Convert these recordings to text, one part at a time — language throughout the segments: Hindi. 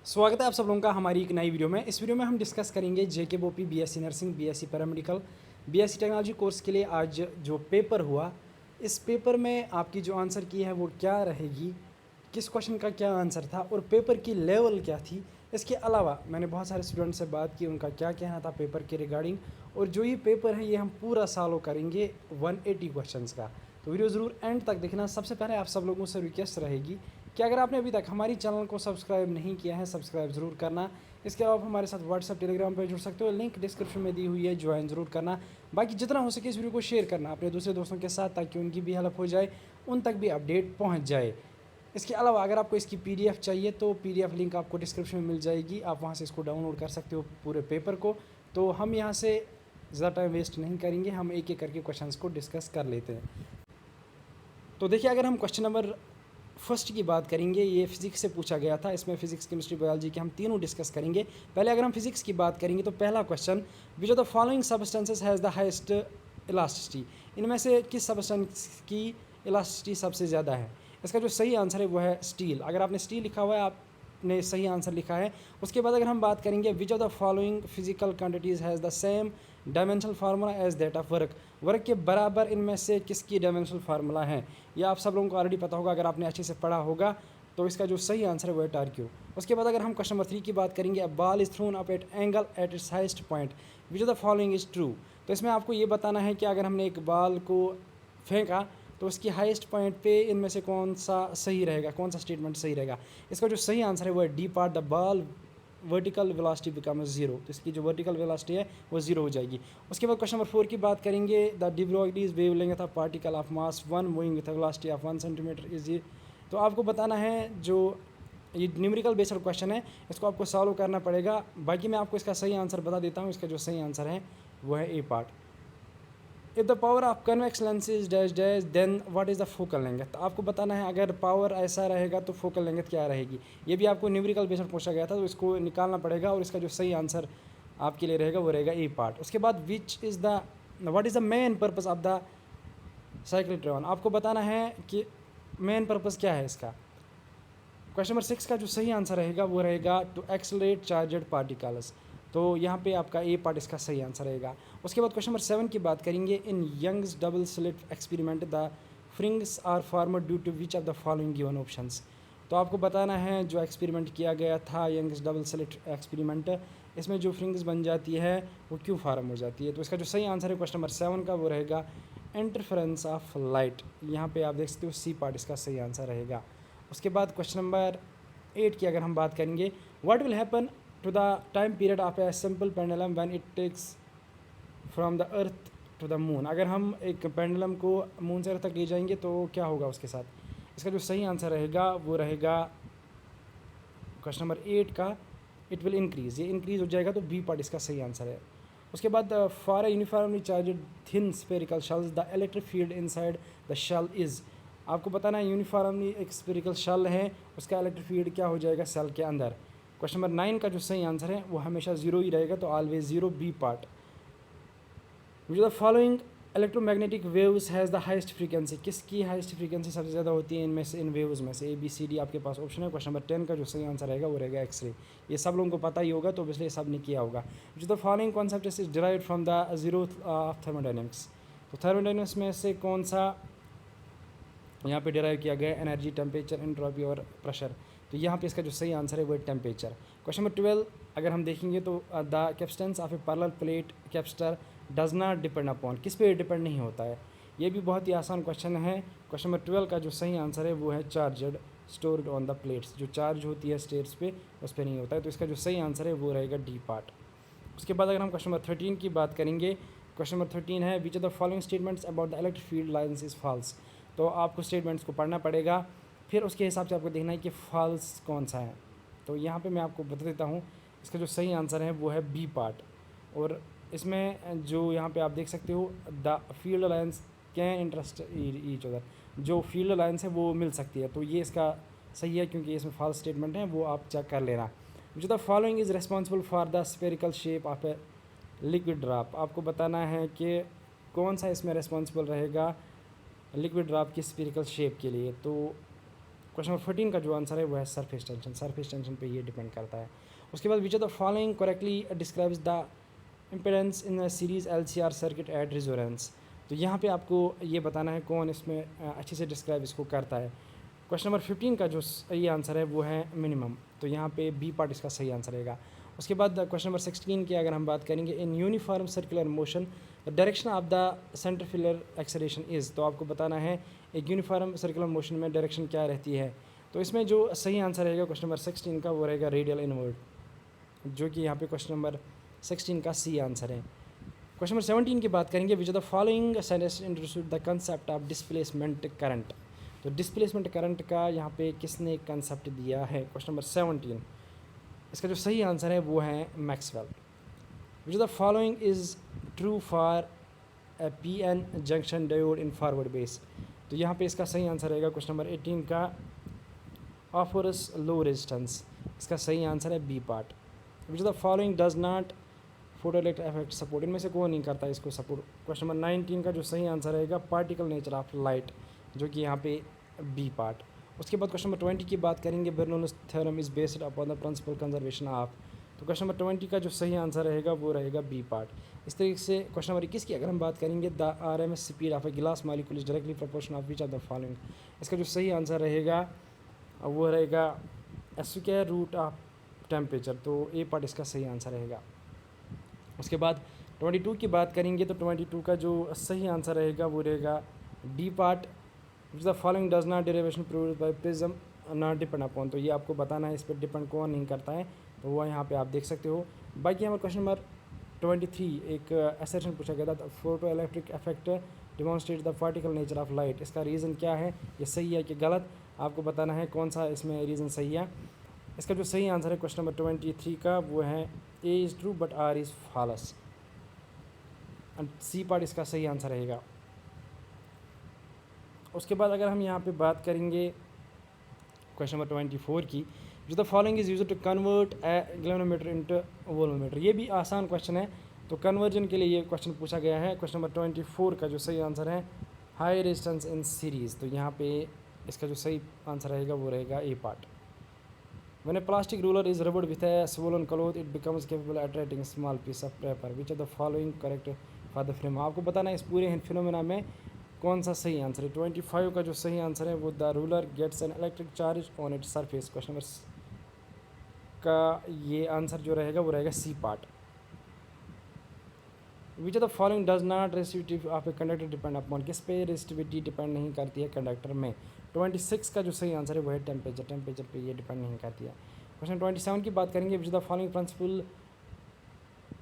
स्वागत है आप सब लोगों का हमारी एक नई वीडियो में। इस वीडियो में हम डिस्कस करेंगे जेकेबोपी BSc nursing, BSc paramedical, BSc technology course के लिए आज जो पेपर हुआ, इस पेपर में आपकी जो आंसर की है वो क्या रहेगी, किस क्वेश्चन का क्या आंसर था और पेपर की लेवल क्या थी। इसके अलावा मैंने बहुत सारे स्टूडेंट से बात की, उनका क्या कहना था पेपर के रिगार्डिंग। और जो ये पेपर है ये हम पूरा सॉल्व करेंगे 180 क्वेश्चंस का, तो वीडियो ज़रूर एंड तक देखना। सबसे पहले आप सब लोगों से रिक्वेस्ट रहेगी कि अगर आपने अभी तक हमारी चैनल को सब्सक्राइब नहीं किया है, सब्सक्राइब ज़रूर करना। इसके अलावा आप हमारे साथ व्हाट्सएप टेलीग्राम पर जुड़ सकते हो, लिंक डिस्क्रिप्शन में दी हुई है, ज्वाइन ज़रूर करना। बाकी जितना हो सके इस वीडियो को शेयर करना अपने दूसरे दोस्तों के साथ, ताकि उनकी भी हेल्प हो जाए, उन तक भी अपडेट पहुँच जाए। इसके अलावा अगर आपको इसकी पीडीएफ चाहिए तो पीडीएफ लिंक आपको डिस्क्रिप्शन में मिल जाएगी, आप वहाँ से इसको डाउनलोड कर सकते हो पूरे पेपर को। तो हम यहाँ से ज़्यादा टाइम वेस्ट नहीं करेंगे, हम एक एक करके क्वेश्चंस को डिस्कस कर लेते हैं। तो देखिए, अगर हम क्वेश्चन नंबर फर्स्ट की बात करेंगे, ये फिजिक्स से पूछा गया था। इसमें फिजिक्स, केमिस्ट्री, बायोलॉजी के हम तीनों डिस्कस करेंगे। पहले अगर हम फिजिक्स की बात करेंगे तो पहला question, which of the following substances has the highest elasticity, इनमें से किस सब्सटेंस की इलास्टिसिटी सबसे ज़्यादा है। इसका जो सही आंसर है वो है स्टील। अगर आपने स्टील लिखा हुआ है, आपने सही आंसर लिखा है। उसके बाद अगर हम बात करेंगे, which of the following physical quantities has the same dimensional formula as that of work, work के बराबर इनमें से किसकी डायमेंशनल फार्मूला है। ये आप सब लोगों को ऑलरेडी पता होगा, अगर आपने अच्छे से पढ़ा होगा। तो इसका जो सही आंसर है वो है टार्क्यू। उसके बाद अगर हम क्वेश्चन नंबर 3 की बात करेंगे, a ball is throne up at angle at its highest point, which of the following is true. तो इसमें आपको ये बताना है कि अगर हमने एक बॉल को फेंका तो उसकी हाईएस्ट पॉइंट पे इनमें से कौन सा सही रहेगा, कौन सा स्टेटमेंट सही रहेगा। इसका जो सही आंसर है वो है D part, the ball vertical velocity become zero. तो इसकी जो वर्टिकल वेलोसिटी है वो जीरो हो जाएगी। उसके बाद क्वेश्चन नंबर 4 की बात करेंगे, the de Broglie's wavelength of particle of mass 1 moving with velocity of 1 centimetre is ये। तो आपको बताना है, जो ये न्यूमेरिकल बेस्ड क्वेश्चन है, इसको आपको सॉल्व करना पड़ेगा। बाकी मैं आपको इसका सही आंसर बता देता हूँ। इसका जो सही आंसर है वो है A part. If the power of convex lens is dash dash then what is the focal length. तो आपको बताना है अगर पावर ऐसा रहेगा तो फोकल लेंथ क्या रहेगी। ये भी आपको न्यूमेरिकल बेस्ड पूछा गया था, तो इसको निकालना पड़ेगा। और इसका जो सही आंसर आपके लिए रहेगा वो रहेगा ए पार्ट। उसके बाद which is the what is the main purpose of the cyclotron. आपको बताना है कि मेन पर्पस क्या है इसका। क्वेश्चन नंबर 6 का जो सही आंसर रहेगा वो रहेगा टू एक्सलरेट चार्जड पार्टिकल्स। तो यहाँ पे आपका ए पार्ट इसका सही आंसर रहेगा। उसके बाद क्वेश्चन नंबर 7 की बात करेंगे, in Young's double slit experiment the fringes are formed due to which of the following given options. तो आपको बताना है जो एक्सपेरिमेंट किया गया था यंग्स डबल स्लिट एक्सपेरिमेंट, इसमें जो फ्रिंग्स बन जाती है वो क्यों फार्म हो जाती है। तो इसका जो सही आंसर है क्वेश्चन नंबर 7 का वो रहेगा इंटरफेरेंस ऑफ लाइट। यहाँ पे आप देख सकते हो सी पार्ट इसका सही आंसर रहेगा। उसके बाद क्वेश्चन नंबर 8 की अगर हम बात करेंगे, what will happen to the time period of a simple pendulum when it takes from the earth to the moon. अगर हम एक पेंडुलम को मून से अर्थ तक ले जाएंगे तो क्या होगा उसके साथ। इसका जो सही आंसर रहेगा वो रहेगा क्वेश्चन नंबर 8 का इट विल इंक्रीज़। ये इंक्रीज़ हो जाएगा, तो बी पार्ट इसका सही आंसर है। उसके बाद for a uniformly charged thin spherical shells the electric field inside the shell is. आपको बताना है यूनिफॉर्मली एक स्फेरिकल शेल है, उसका इलेक्ट्रिक फील्ड क्या हो जाएगा सेल के अंदर। क्वेश्चन नंबर 9 का जो सही आंसर है वो हमेशा जीरो ही रहेगा, तो always zero, B part. Which the following electromagnetic waves has the highest frequency, किसकी हाईएस्ट फ्रीक्वेंसी सबसे ज़्यादा होती है इनमें से, इन वेव्स में से। ए बी सी डी आपके पास ऑप्शन है। क्वेश्चन नंबर 10 का जो सही आंसर रहेगा वो रहेगा एक्सरे। ये सब लोगों को पता ही होगा, तो इसलिए सब ने किया होगा। विच the following concept is derived from the zero of thermodynamics. तो थर्मोडायनेमिक्स में से कौन सा यहाँ पे डिराइव किया गया, एनर्जी, टेम्परेचर, एंट्रोपी और प्रेशर। तो यहाँ पे इसका जो सही आंसर है वो है टेम्परेचर। क्वेश्चन नंबर 12 अगर हम देखेंगे तो the capacitance of A parallel plate capacitor does not depend upon, किस पे डिपेंड नहीं होता है। ये भी बहुत ही आसान क्वेश्चन है। क्वेश्चन नंबर 12 का जो सही आंसर है वो है charged stored on the plates, जो चार्ज होती है स्टेट्स पे उस पर नहीं होता है। तो इसका जो सही आंसर है वो रहेगा डी पार्ट। उसके बाद अगर हम क्वेश्चन नंबर 13 की बात करेंगे, क्वेश्चन नंबर 13 है which of the following statements about the electric field lines is false. तो आपको स्टेटमेंट्स को पढ़ना पड़ेगा, फिर उसके हिसाब से आपको देखना है कि फॉल्स कौन सा है। तो यहाँ पे मैं आपको बता देता हूँ, इसका जो सही आंसर है वो है बी पार्ट। और इसमें जो यहाँ पे आप देख सकते हो, the field lines can interest each other, जो फील्ड लाइन्स है वो मिल सकती है। तो ये इसका सही है, क्योंकि इसमें फॉल्स स्टेटमेंट है, वो आप चेक कर लेना। जो the following is responsible for the spherical shape of a liquid drop. आपको बताना है कि कौन सा इसमें रिस्पॉन्सिबल रहेगा लिक्विड ड्रॉप की स्फीरिकल शेप के लिए। तो क्वेश्चन नंबर 14 का जो आंसर है वो है सरफेस टेंशन। सरफेस टेंशन पे ये डिपेंड करता है। उसके बाद विच of the following correctly describes the impedance in a series LCR circuit at resonance. तो यहाँ पे आपको ये बताना है कौन इसमें अच्छे से डिस्क्राइब इसको करता है। क्वेश्चन नंबर 15 का जो सही आंसर है वो है मिनिमम, तो यहाँ पे बी पार्ट इसका सही आंसर रहेगा। उसके बाद क्वेश्चन नंबर 16 की अगर हम बात करेंगे, in uniform circular motion direction of the centrifugal acceleration is, तो आपको बताना है एक यूनिफॉर्म सर्कुलर मोशन में डायरेक्शन क्या रहती है। तो इसमें जो सही आंसर रहेगा क्वेश्चन नंबर 16 का वो रहेगा रेडियल इनवर्ड, जो कि यहाँ पे क्वेश्चन नंबर 16 का सी आंसर है। क्वेश्चन नंबर 17 की बात करेंगे, which of the following sentence introduce the concept of displacement current. तो डिस्प्लेसमेंट करंट का यहाँ पे किसने कंसेप्ट दिया है, क्वेश्चन नंबर 17। इसका जो सही आंसर है वो है Maxwell. Which of the following is true for PN junction diode in forward base. तो यहाँ पे इसका सही आंसर रहेगा क्वेश्चन नंबर 18 का ऑफरस लो रेजिस्टेंस। इसका सही आंसर है B part. Which of the following does not photoelectric effect support, इनमें से कौन नहीं करता इसको सपोर्ट। क्वेश्चन नंबर 19 का जो सही आंसर रहेगा पार्टिकल नेचर ऑफ लाइट, जो कि यहाँ पे बी पार्ट। उसके बाद क्वेश्चन नंबर 20 की बात करेंगे, Bernoulli's theorem is based upon the principle conservation of. तो क्वेश्चन नंबर 20 का जो सही आंसर रहेगा वो रहेगा बी पार्ट। इस तरीके से क्वेश्चन नंबर 21 की अगर हम बात करेंगे, द RMS स्पीड ऑफ ए गिलास molecule is directly proportional of which of the following. इसका जो सही आंसर रहेगा वो रहेगा स्क्वायर रूट ऑफ टेम्परेचर, तो ए पार्ट इसका सही आंसर रहेगा। उसके बाद 22 की बात करेंगे, तो 22 का जो सही आंसर रहेगा वो रहेगा D part. Which the following does not derivation proved bye prism not depend upon. तो ये आपको बताना है इस पर डिपेंड कौन नहीं करता है, तो वो यहाँ पे आप देख सकते हो। बाकी हमारे क्वेश्चन नंबर 23 एक असर्शन पूछा गया था, photo electric effect demonstrate the particle nature of light. इसका रीज़न क्या है, ये सही है कि गलत, आपको बताना है कौन सा इसमें रीज़न सही है। इसका जो सही आंसर है क्वेश्चन नंबर 23 का वो है A is true but R is false, and C part इसका सही आंसर रहेगा। उसके बाद अगर हम यहाँ पे बात करेंगे क्वेश्चन नंबर 24 की, जो the following is use to convert galvanometer into voltmeter. ये भी आसान क्वेश्चन है, तो कन्वर्जन के लिए ये क्वेश्चन पूछा गया है। क्वेश्चन नंबर 24 का जो सही आंसर है हाई रेजिस्टेंस इन सीरीज़, तो यहाँ पे इसका जो सही आंसर रहेगा वो रहेगा ए part. When a plastic ruler is rubbed with a swollen cloth, it becomes capable of attracting small piece of paper. Which of the following correct for the frame? आपको बताना है इस पूरे फिनोमेना में कौन सा सही आंसर है। 25 का जो सही आंसर है वो the ruler gets an electric charge on its surface. Question number का ये आंसर जो रहेगा वो रहेगा C part. Which of the following does not resistivity of a conductor depend upon, किस पे रेसिस्टिविटी डिपेंड नहीं करती है कंडक्टर में। 26 का जो सही आंसर है वो है टेम्परेचर। टेम्परेचर पे ये डिपेंड नहीं करती है। क्वेश्चन 27 की बात करेंगे, विच the following principle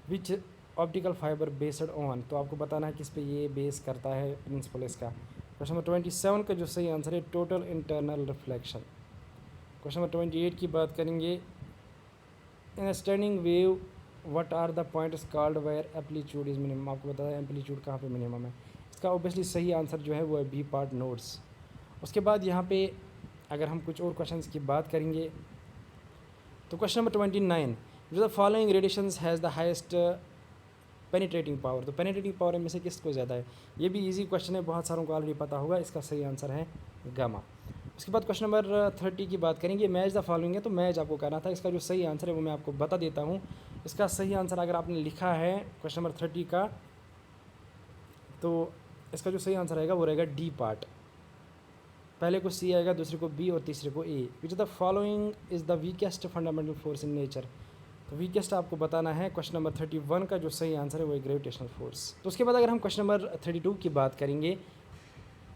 which optical fibre based on. तो आपको बताना है किस पे ये बेस करता है प्रिंसिपल इसका। क्वेश्चन नंबर 27 का जो सही आंसर है total internal reflection. Question number 28 की बात करेंगे, in standing wave what are the points called where amplitude is minimum. आपको बताया है एम्पलीट्यूड कहाँ पे मिनिमम है। इसका ऑब्वियसली सही आंसर जो है वो है बी पार्ट नोड्स। उसके बाद यहाँ पे अगर हम कुछ और क्वेश्चंस की बात करेंगे, तो क्वेश्चन नंबर 29, जो the following radiations has the highest penetrating power. तो पेनिट्रेटिंग पावर में से किसको ज़्यादा है, ये भी इजी क्वेश्चन है, बहुत सारों को ऑलरेडी पता होगा। इसका सही आंसर है गामा। उसके बाद क्वेश्चन नंबर 30 की बात करेंगे, मैच द फॉलोइंग है, तो मैच आपको करना था। इसका जो सही आंसर है वो मैं आपको बता देता हूँ। इसका सही आंसर अगर आपने लिखा है क्वेश्चन नंबर 30 का, तो इसका जो सही आंसर रहेगा वो रहेगा डी पार्ट। पहले को सी आएगा, दूसरे को बी और तीसरे को A. Which the following is the weakest fundamental force in nature. तो वीकेस्ट आपको बताना है। क्वेश्चन नंबर 31 का जो सही आंसर है वो है ग्रेविटेशनल फोर्स। तो उसके बाद अगर हम क्वेश्चन नंबर 32 की बात करेंगे,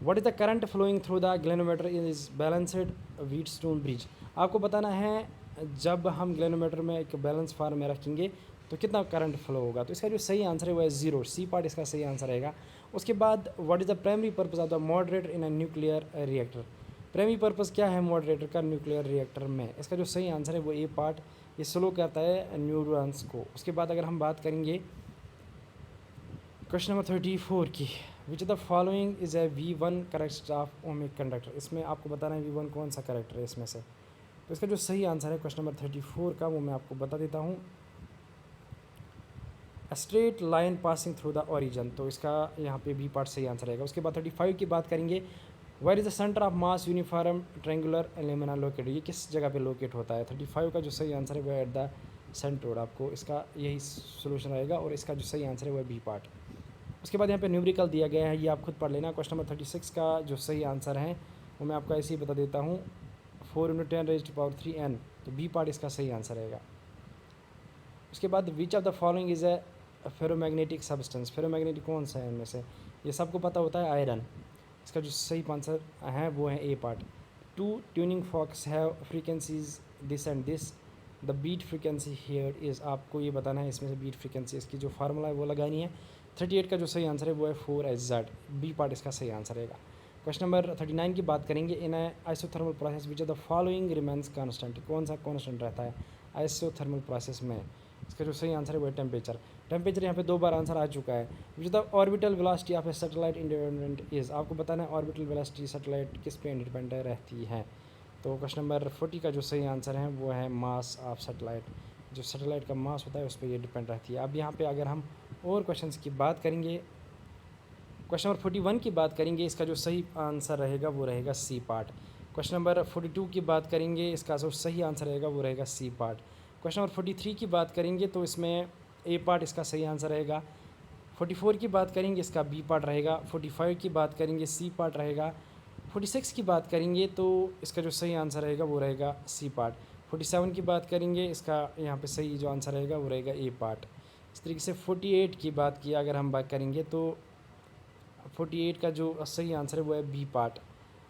what is the current flowing through the galvanometer is balanced Wheatstone bridge. आपको बताना है जब हम ग्लेनोमीटर में एक बैलेंस फार्म में रखेंगे तो कितना करंट फ्लो होगा। तो इसका जो सही आंसर है वो है ज़ीरो। सी पार्ट इसका सही आंसर रहेगा। उसके बाद what is the primary purpose of the moderator in a nuclear reactor. Primary purpose क्या है मॉडरेटर का न्यूक्लियर रिएक्टर में। इसका जो सही आंसर है वो ए पार्ट, ये स्लो करता है न्यूरॉन्स को। उसके बाद अगर हम बात करेंगे क्वेश्चन नंबर 34 की, विच the following is a V1 character of ohmic conductor. इसमें आपको बताना है V1 कौन सा करेक्टर है इसमें से। तो इसका जो सही आंसर है क्वेश्चन नंबर 34 का वो मैं आपको बता देता हूँ, straight line passing through the origin. तो इसका यहाँ पे बी पार्ट सही आंसर रहेगा। उसके बाद 35 की बात करेंगे, where is the centre of mass uniform triangular lamina located, ये किस जगह पे लोकेट होता है। 35 का जो सही आंसर है वो एट द सेंटर, आपको इसका यही सोल्यूशन रहेगा और इसका जो सही आंसर है वो बी पार्ट। उसके बाद यहाँ पे न्यूमेरिकल दिया गया है, ये आप खुद पढ़ लेना। क्वेश्चन नंबर 36 का जो सही आंसर है वो मैं आपको ऐसे ही बता देता हूँ, 4×10⁻³ n, तो बी पार्ट इसका सही आंसर रहेगा। उसके बाद विच of the following is a ferromagnetic substance, ferromagnetic कौन सा है इनमें से, ये सबको पता होता है आयरन। इसका जो सही आंसर है वो है A part. 2 tuning forks have frequencies this and this, the beat frequency here is, आपको ये बताना है इसमें से बीट फ्रीक्वेंसी, इसकी जो फार्मूला है वो लगानी है। 38 का जो सही आंसर है वो है 4SZ, बी पार्ट इसका सही आंसर रहेगा। क्वेश्चन नंबर 39 की बात करेंगे, in isothermal process which of the following remains constant, कौन सा कांस्टेंट रहता है आइसोथर्मल प्रोसेस में। इसका जो सही आंसर है वो है टेम्परेचर। टेम्परेचर यहाँ पे 2 बार आंसर आ चुका है। Which the orbital velocity of A satellite independent is, आपको बताना है ऑर्बिटल वेलोसिटी सैटेलाइट किस पे इंडिपेंडेंट रहती है। तो क्वेश्चन नंबर 40 का जो सही आंसर है वो है मास ऑफ सैटेलाइट, जो सैटेलाइट का मास होता है उस पर ये डिपेंड रहती है। अब यहाँ पे अगर हम और क्वेश्चंस की बात करेंगे, क्वेश्चन नंबर 41 की बात करेंगे, इसका जो सही आंसर रहेगा वो रहेगा सी पार्ट। क्वेश्चन नंबर 42 की बात करेंगे, इसका जो सही आंसर रहेगा वो रहेगा सी पार्ट। क्वेश्चन नंबर 43 की बात करेंगे तो इसमें ए पार्ट इसका सही आंसर रहेगा। 44 की बात करेंगे इसका बी पार्ट रहेगा। 45 की बात करेंगे सी पार्ट रहेगा। 46 की बात करेंगे तो इसका जो सही आंसर रहेगा वो रहेगा सी पार्ट। 47 की बात करेंगे, इसका यहाँ पे सही जो आंसर रहेगा वो रहेगा ए पार्ट। इस तरीके से 48 की बात की अगर हम बात करेंगे तो 48 का जो सही आंसर है वो है बी पार्ट।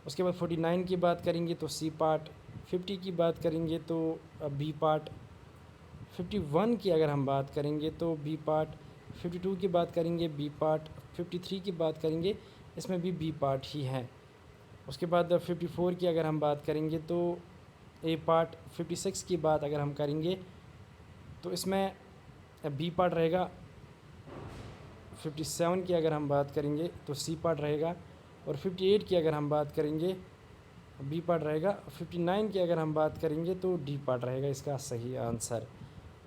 उसके बाद 49 की बात करेंगे तो सी पार्ट। 50 की बात करेंगे तो बी पार्ट। 51 की अगर हम बात करेंगे तो बी पार्ट। 52 की बात करेंगे बी पार्ट। 53 की बात करेंगे इसमें भी बी पार्ट ही है। उसके बाद 54 की अगर हम बात करेंगे तो ए पार्ट। 56 की बात अगर हम करेंगे तो इसमें बी पार्ट रहेगा। 57 की अगर हम बात करेंगे तो सी पार्ट रहेगा। और 58 की अगर हम बात करेंगे बी पार्ट रहेगा। 59 की अगर हम बात करेंगे तो डी पार्ट रहेगा इसका सही आंसर।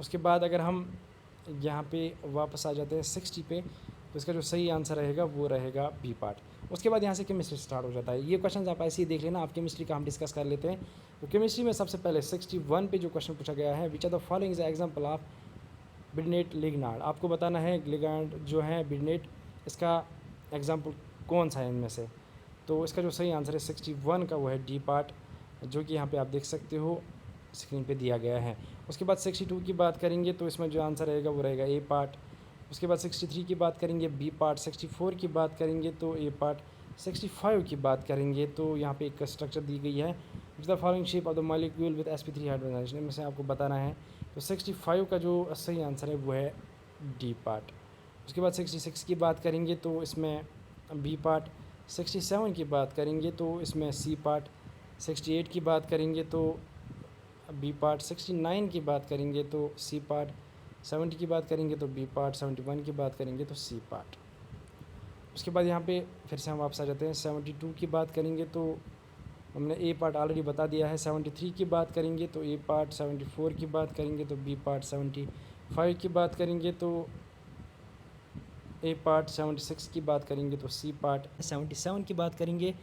उसके बाद अगर हम यहाँ पे वापस आ जाते हैं 60 पे, तो इसका जो सही आंसर रहेगा वो रहेगा बी पार्ट। उसके बाद यहाँ से केमिस्ट्री स्टार्ट हो जाता है। ये क्वेश्चन आप ऐसे ही देख लेना, आप केमिस्ट्री का हम डिस्कस कर लेते हैं। तो केमिस्ट्री में सबसे पहले 61 पे जो क्वेश्चन पूछा गया है, which are the following is example of bidentate ligand, आपको बताना है लिग्नार्ड जो है बिडनेट, इसका एग्जाम्पल कौन सा है इनमें से। तो इसका जो सही आंसर है 61 का वो है डी पार्ट, जो कि यहाँ पे आप देख सकते हो स्क्रीन पे दिया गया है। उसके बाद 62 की बात करेंगे तो इसमें जो आंसर रहेगा वो रहेगा ए पार्ट। उसके बाद 63 की बात करेंगे बी पार्ट। 64 की बात करेंगे तो ए पार्ट। 65 की बात करेंगे तो यहाँ पे एक स्ट्रक्चर दी गई है, विच the following shape of the molecule with sp3 hydrogen, में से आपको बताना है। तो 65 का जो सही आंसर है वो है डी पार्ट। उसके बाद 66 की बात करेंगे तो इसमें बी पार्ट। 67 की बात करेंगे तो इसमें सी पार्ट। 68 की बात करेंगे तो बी पार्ट। 69 की बात करेंगे तो सी पार्ट। 70 की बात करेंगे तो बी पार्ट। 71 की बात करेंगे तो सी पार्ट। उसके बाद यहाँ पे फिर से हम वापस आ जाते हैं। 72 की बात करेंगे तो हमने ए पार्ट ऑलरेडी बता दिया है। 73 की बात करेंगे तो ए पार्ट। 74 की बात करेंगे तो बी पार्ट। 75 की बात करेंगे तो ए पार्ट। 76 की बात करेंगे तो सी पार्ट। 77 की बात करेंगे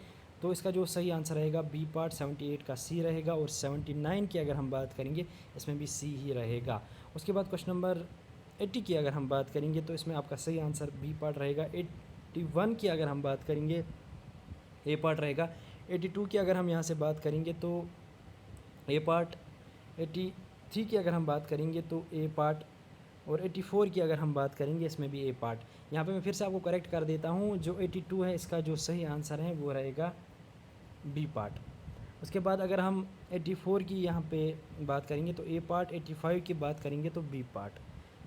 तो इसका जो सही आंसर रहेगा बी पार्ट। 78 का सी रहेगा। और 79 की अगर हम बात करेंगे इसमें भी सी ही रहेगा। उसके बाद क्वेश्चन नंबर 80 की अगर हम बात करेंगे तो इसमें आपका सही आंसर बी पार्ट रहेगा। 81 की अगर हम बात करेंगे ए पार्ट रहेगा। 82 की अगर हम यहाँ से बात करेंगे तो ए पार्ट। 83 की अगर हम बात करेंगे तो ए पार्ट। और 84 की अगर हम बात करेंगे इसमें भी ए पार्ट। यहाँ पे मैं फिर से आपको करेक्ट कर देता हूँ, जो 82 है इसका जो सही आंसर है वो रहेगा बी पार्ट। उसके बाद अगर हम 84 की यहाँ पे बात करेंगे तो ए पार्ट। 85 की बात करेंगे तो बी पार्ट।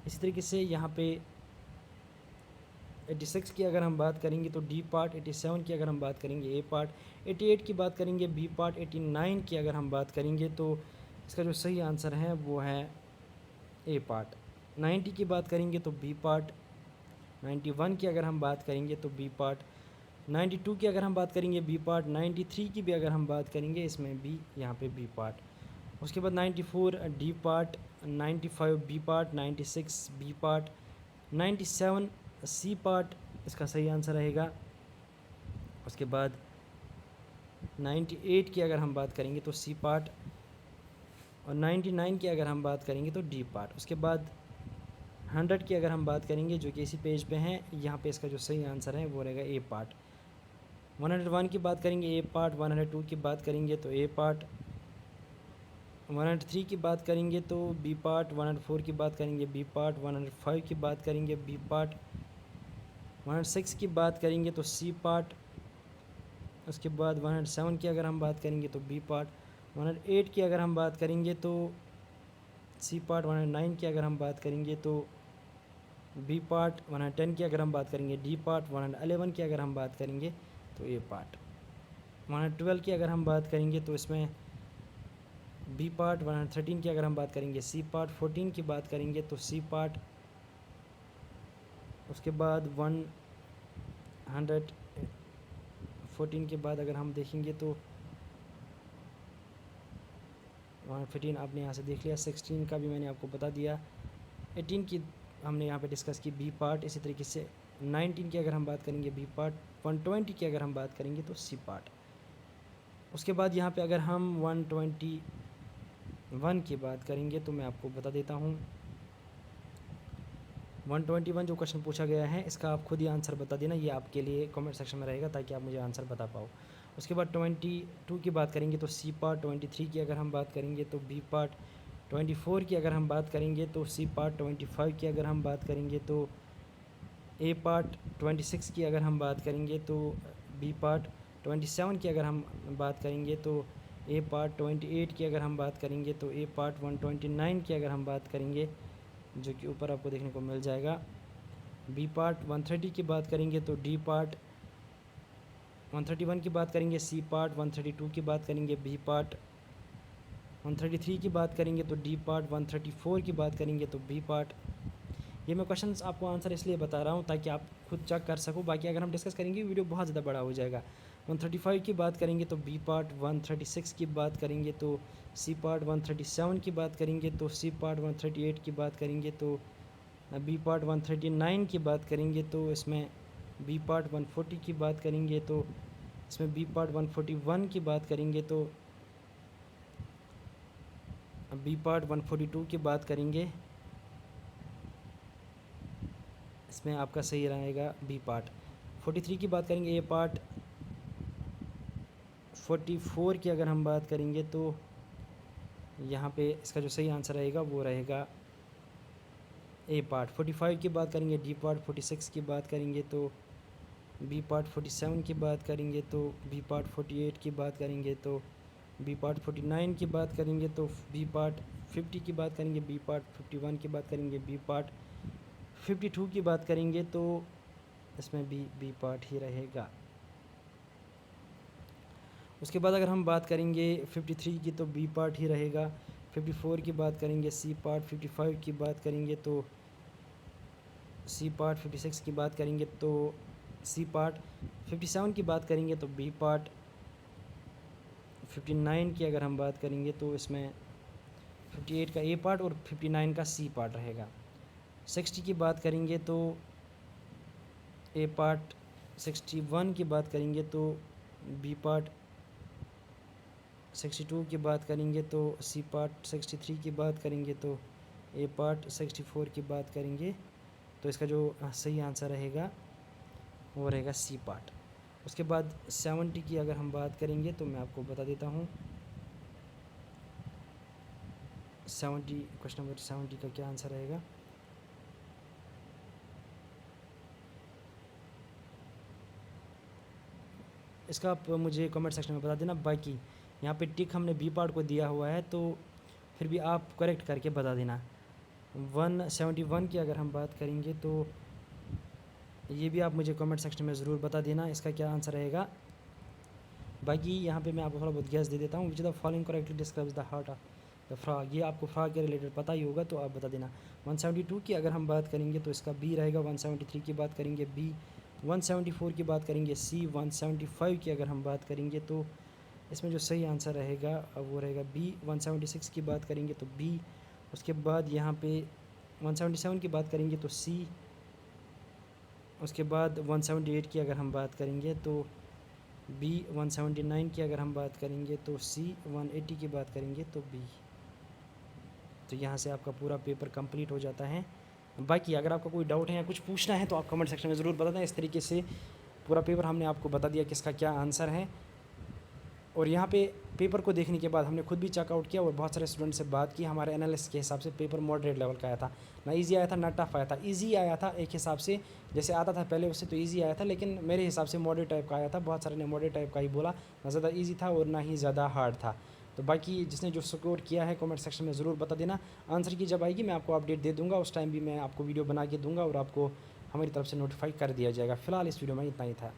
इसी तरीके से यहाँ पे 86 की अगर हम बात करेंगे तो डी पार्ट। 87 की अगर हम बात करेंगे ए पार्ट। 88 की बात करेंगे बी पार्ट। 89 की अगर हम बात करेंगे तो इसका जो सही आंसर है वो है ए पार्ट। 90 की बात करेंगे तो बी पार्ट। 91 की अगर हम बात करेंगे तो बी पार्ट। 92 की अगर हम बात करेंगे बी पार्ट। 93 की भी अगर हम बात करेंगे इसमें भी यहाँ पे बी पार्ट। उसके बाद 94 D part. 95 B part. 96 B part. 97 C part इसका सही आंसर रहेगा। उसके बाद 98 की अगर हम बात करेंगे तो सी पार्ट, और 99 की अगर हम बात करेंगे तो डी पार्ट। उसके बाद 100 की अगर हम बात करेंगे जो कि इसी पेज पे हैं, यहाँ पे इसका जो सही आंसर है वो रहेगा ए पार्ट। 101 की बात करेंगे ए पार्ट, 102 की बात करेंगे तो ए पार्ट, 103 की बात करेंगे तो बी पार्ट, 104 की बात करेंगे बी पार्ट, 105 की बात करेंगे बी पार्ट, 106 की बात करेंगे तो सी पार्ट। उसके बाद 107 की अगर हम बात करेंगे तो बी पार्ट, 108 की अगर हम बात करेंगे तो सी पार्ट, 109 की अगर हम बात करेंगे तो बी पार्ट, 110 की अगर हम बात करेंगे डी पार्ट, 111 की अगर हम बात करेंगे तो ए पार्ट, 112 की अगर हम बात करेंगे तो इसमें बी पार्ट, 113 की अगर हम बात करेंगे सी पार्ट, 14 की बात करेंगे तो सी पार्ट। उसके बाद 114 के बाद अगर हम देखेंगे तो 115 आपने यहाँ से देख लिया, 16 का भी मैंने आपको बता दिया, 18 की हमने यहाँ पे डिस्कस की बी पार्ट। इसी तरीके से 19 की अगर हम बात करेंगे बी पार्ट, 120 की अगर हम बात करेंगे तो सी पार्ट। उसके बाद यहाँ पे अगर हम 121 की बात करेंगे तो मैं आपको बता देता हूँ 121 जो क्वेश्चन पूछा गया है इसका आप खुद ही आंसर बता देना, ये आपके लिए कमेंट सेक्शन में रहेगा ताकि आप मुझे आंसर बता पाओ। उसके बाद 22 की बात करेंगे तो सी पार्ट, 23 की अगर हम बात करेंगे तो बी पार्ट, 24 की अगर हम बात करेंगे तो सी पार्ट, 25 की अगर हम बात करेंगे तो ए पार्ट, 26 की अगर हम बात करेंगे तो बी पार्ट, 27 की अगर हम बात करेंगे तो ए पार्ट, 28 की अगर हम बात करेंगे तो ए पार्ट, 129 की अगर हम बात करेंगे जो कि ऊपर आपको देखने को मिल जाएगा बी पार्ट, 130 की बात करेंगे तो डी पार्ट, 131 की बात करेंगे सी पार्ट, 132 की बात करेंगे बी पार्ट, 133 की बात करेंगे तो डी पार्ट, 134 की बात करेंगे तो बी पार्ट। ये मैं क्वेश्चंस आपको आंसर इसलिए बता रहा हूँ ताकि आप खुद चेक कर सको, बाकी अगर हम डिस्कस करेंगे वीडियो बहुत ज़्यादा बड़ा हो जाएगा। 135 की बात करेंगे तो बी पार्ट, 136 की बात करेंगे तो सी पार्ट, 137 की बात करेंगे तो सी पार्ट, 138 की बात करेंगे तो बी पार्ट, 139 की बात करेंगे तो इसमें बी पार्ट, 140 की बात करेंगे तो इसमें बी पार्ट, 141 की बात करेंगे तो बी पार्ट, 142 की बात करेंगे, इसमें आपका सही रहेगा बी पार्ट। 43 की बात करेंगे ए पार्ट, 44 की अगर हम बात करेंगे तो यहाँ पे इसका जो सही आंसर रहेगा वो रहेगा ए पार्ट। 45 की बात करेंगे डी पार्ट, 46 की बात करेंगे तो बी पार्ट, 47 की बात करेंगे तो बी पार्ट, 48 की बात करेंगे तो बी पार्ट, 49 की बात करेंगे तो बी पार्ट, 50 की बात करेंगे बी पार्ट, 51 की बात करेंगे बी पार्ट, 52 की बात करेंगे तो इसमें भी बी पार्ट ही रहेगा। उसके बाद अगर हम बात करेंगे 53 की तो बी पार्ट ही रहेगा, 54 की बात करेंगे सी पार्ट, 55 की बात करेंगे तो सी पार्ट, 56 की बात करेंगे तो सी पार्ट, 57 की बात करेंगे तो बी पार्ट, 59 की अगर हम बात करेंगे तो इसमें 58 का ए पार्ट और 59 का सी पार्ट रहेगा। 60 की बात करेंगे तो ए पार्ट, 61 की बात करेंगे तो बी पार्ट, 62 की बात करेंगे तो सी पार्ट, 63 की बात करेंगे तो ए पार्ट, 64 की बात करेंगे तो इसका जो सही आंसर रहेगा वो रहेगा सी पार्ट। उसके बाद 70 की अगर हम बात करेंगे तो मैं आपको बता देता हूँ 70, क्वेश्चन नंबर 70 का क्या आंसर रहेगा। इसका आप मुझे कमेंट सेक्शन में बता देना। बाकी यहाँ पे टिक हमने बी पार्ट को दिया हुआ है तो फिर भी आप करेक्ट करके बता देना। 171 की अगर हम बात करेंगे तो ये भी आप मुझे कमेंट सेक्शन में ज़रूर बता देना इसका क्या आंसर रहेगा। बाकी यहाँ पे मैं आपको थोड़ा बहुत गैस दे देता हूँ। विच the following correctly describes the heart of the frog, ये आपको फ्रॉग के रिलेटेड पता ही होगा तो आप बता देना। 172 की अगर हम बात करेंगे तो इसका बी रहेगा, 173 की बात करेंगे बी, 174 की बात करेंगे सी, 175 की अगर हम बात करेंगे तो इसमें जो सही आंसर रहेगा वो रहेगा बी, 176 की बात करेंगे तो बी। उसके बाद यहाँ पे 177 की बात करेंगे तो सी। उसके बाद 178 की अगर हम बात करेंगे तो बी 179 की अगर हम बात करेंगे तो सी 180 की बात करेंगे तो बी। तो यहाँ से आपका पूरा पेपर कंप्लीट हो जाता है। बाकी अगर आपका कोई डाउट है या कुछ पूछना है तो आप कमेंट सेक्शन में ज़रूर बता दें। इस तरीके से पूरा पेपर हमने आपको बता दिया किसका क्या आंसर है। और यहाँ पे पेपर को देखने के बाद हमने खुद भी चेकआउट किया और बहुत सारे स्टूडेंट से बात की। हमारे एनालिसिस के हिसाब से पेपर मॉडरेट लेवल का आया था, ना इजी आया था ना टफ आया था। इजी आया था एक हिसाब से, जैसे आता था पहले उससे तो इजी आया था, लेकिन मेरे हिसाब से मॉडरेट टाइप का आया था। बहुत सारे ने मॉडरेट टाइप का ही बोला, ना ज़्यादा ईजी था और ना ही ज़्यादा हार्ड था। तो बाकी जिसने जो स्कोर किया है कमेंट सेक्शन में ज़रूर बता देना। आंसर की जब आएगी मैं आपको अपडेट दे दूँगा, उस टाइम भी मैं आपको वीडियो बना के दूँगा और आपको हमारी तरफ से नोटिफाई कर दिया जाएगा। फ़िलहाल इस वीडियो में इतना ही था।